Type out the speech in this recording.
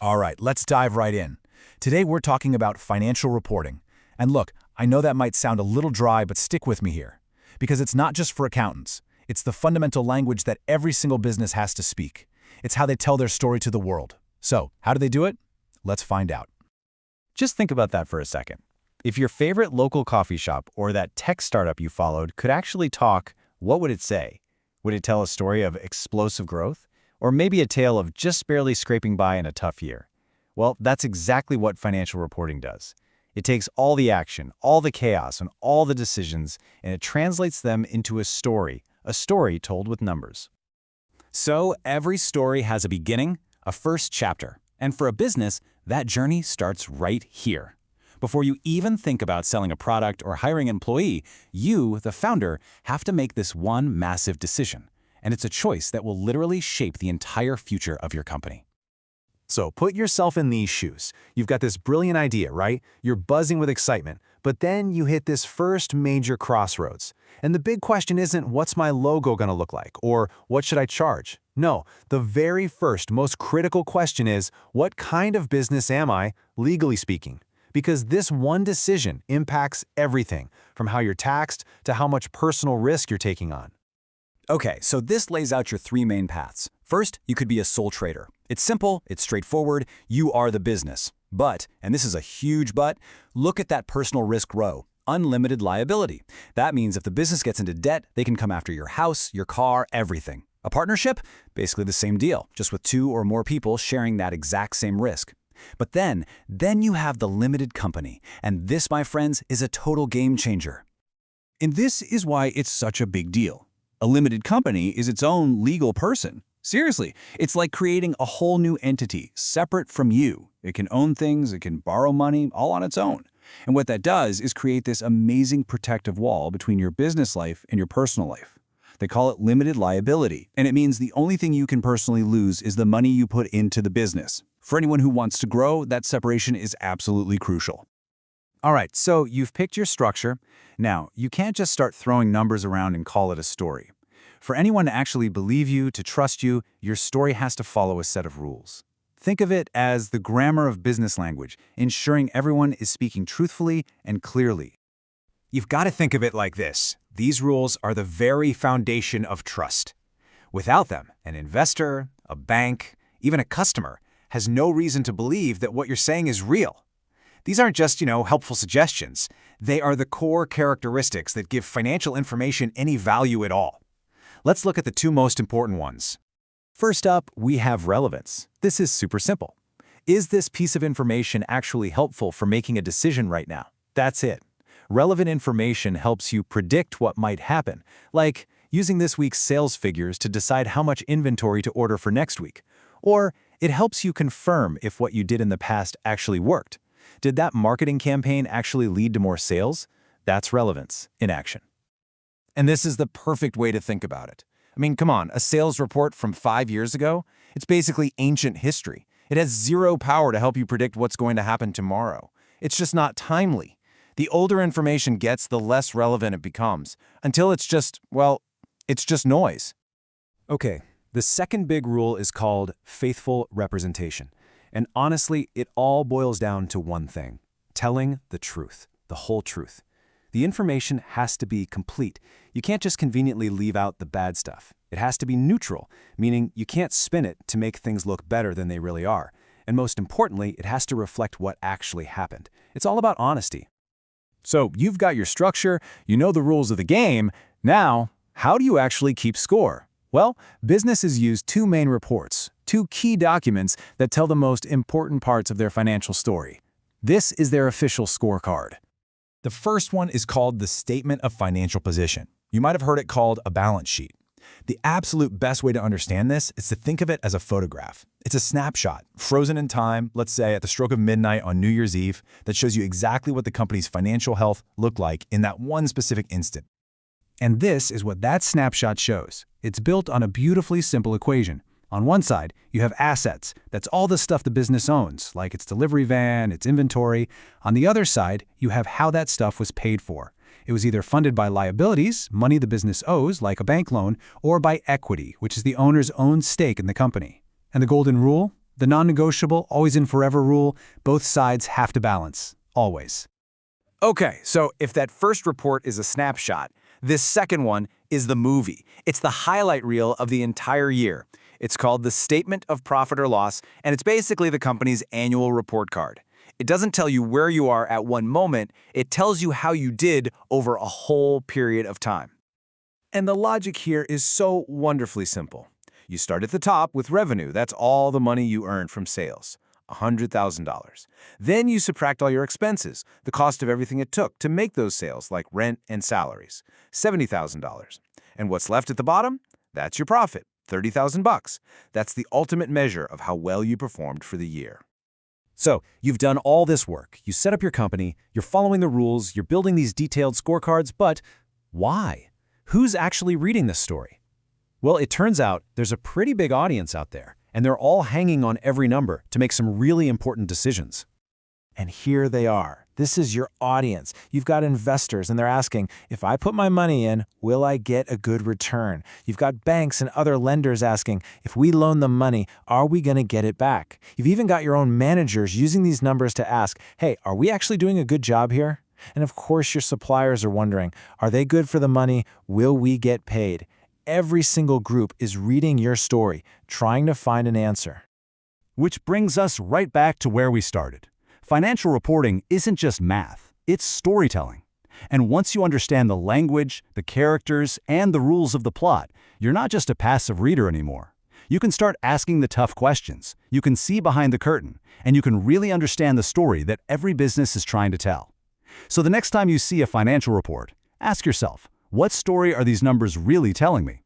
All right, let's dive right in. Today we're talking about financial reporting. And look, I know that might sound a little dry, but stick with me here. Because it's not just for accountants. It's the fundamental language that every single business has to speak. It's how they tell their story to the world. So, how do they do it? Let's find out. Just think about that for a second. If your favorite local coffee shop or that tech startup you followed could actually talk, what would it say? Would it tell a story of explosive growth? Or maybe a tale of just barely scraping by in a tough year? Well, that's exactly what financial reporting does. It takes all the action, all the chaos, and all the decisions, and it translates them into a story told with numbers. So every story has a beginning, a first chapter. And for a business, that journey starts right here. Before you even think about selling a product or hiring an employee, you, the founder, have to make this one massive decision. And it's a choice that will literally shape the entire future of your company. So put yourself in these shoes. You've got this brilliant idea, right? You're buzzing with excitement, but then you hit this first major crossroads. And the big question isn't, what's my logo gonna look like? Or what should I charge? No, the very first, most critical question is, what kind of business am I, legally speaking? Because this one decision impacts everything, from how you're taxed to how much personal risk you're taking on. Okay, so this lays out your three main paths. First, you could be a sole trader. It's simple, it's straightforward, you are the business. But, and this is a huge but, look at that personal risk row. Unlimited liability. That means if the business gets into debt, they can come after your house, your car, everything. A partnership? Basically the same deal, just with two or more people sharing that exact same risk. But then you have the limited company. And this, my friends, is a total game changer. And this is why it's such a big deal. A limited company is its own legal person. Seriously, it's like creating a whole new entity, separate from you. It can own things, it can borrow money, all on its own. And what that does is create this amazing protective wall between your business life and your personal life. They call it limited liability, and it means the only thing you can personally lose is the money you put into the business. For anyone who wants to grow, that separation is absolutely crucial. All right, so you've picked your structure. Now, you can't just start throwing numbers around and call it a story. For anyone to actually believe you, to trust you, your story has to follow a set of rules. Think of it as the grammar of business language, ensuring everyone is speaking truthfully and clearly. You've got to think of it like this. These rules are the very foundation of trust. Without them, an investor, a bank, even a customer has no reason to believe that what you're saying is real. These aren't just, helpful suggestions. They are the core characteristics that give financial information any value at all. Let's look at the two most important ones. First up, we have relevance. This is super simple. Is this piece of information actually helpful for making a decision right now? That's it. Relevant information helps you predict what might happen, like using this week's sales figures to decide how much inventory to order for next week. Or it helps you confirm if what you did in the past actually worked. Did that marketing campaign actually lead to more sales? That's relevance in action. And this is the perfect way to think about it. I mean, come on, a sales report from 5 years ago? It's basically ancient history. It has zero power to help you predict what's going to happen tomorrow. It's just not timely. The older information gets, the less relevant it becomes, until it's just noise. Okay, the second big rule is called faithful representation. And honestly, it all boils down to one thing: telling the truth, the whole truth. The information has to be complete. You can't just conveniently leave out the bad stuff. It has to be neutral, meaning you can't spin it to make things look better than they really are. And most importantly, it has to reflect what actually happened. It's all about honesty. So you've got your structure, you know the rules of the game. Now, how do you actually keep score? Well, businesses use two main reports, two key documents that tell the most important parts of their financial story. This is their official scorecard. The first one is called the Statement of Financial Position. You might have heard it called a balance sheet. The absolute best way to understand this is to think of it as a photograph. It's a snapshot, frozen in time, let's say at the stroke of midnight on New Year's Eve, that shows you exactly what the company's financial health looked like in that one specific instant. And this is what that snapshot shows. It's built on a beautifully simple equation. On one side, you have assets. That's all the stuff the business owns, like its delivery van, its inventory. On the other side, you have how that stuff was paid for. It was either funded by liabilities, money the business owes, like a bank loan, or by equity, which is the owner's own stake in the company. And the golden rule? The non-negotiable, always and forever rule, both sides have to balance, always. Okay, so if that first report is a snapshot, this second one is the movie. It's the highlight reel of the entire year. It's called the Statement of Profit or Loss, and it's basically the company's annual report card. It doesn't tell you where you are at one moment, it tells you how you did over a whole period of time. And the logic here is so wonderfully simple. You start at the top with revenue. That's all the money you earned from sales, $100,000. Then you subtract all your expenses, the cost of everything it took to make those sales, like rent and salaries, $70,000. And what's left at the bottom? That's your profit, $30,000. That's the ultimate measure of how well you performed for the year. So, you've done all this work. You set up your company, you're following the rules, you're building these detailed scorecards, but why? Who's actually reading this story? Well, it turns out there's a pretty big audience out there, and they're all hanging on every number to make some really important decisions. And here they are. This is your audience. You've got investors, and they're asking, if I put my money in, will I get a good return? You've got banks and other lenders asking, if we loan them money, are we going to get it back? You've even got your own managers using these numbers to ask, hey, are we actually doing a good job here? And of course, your suppliers are wondering, are they good for the money? Will we get paid? Every single group is reading your story, trying to find an answer. Which brings us right back to where we started. Financial reporting isn't just math, it's storytelling. And once you understand the language, the characters, and the rules of the plot, you're not just a passive reader anymore. You can start asking the tough questions, you can see behind the curtain, and you can really understand the story that every business is trying to tell. So the next time you see a financial report, ask yourself, what story are these numbers really telling me?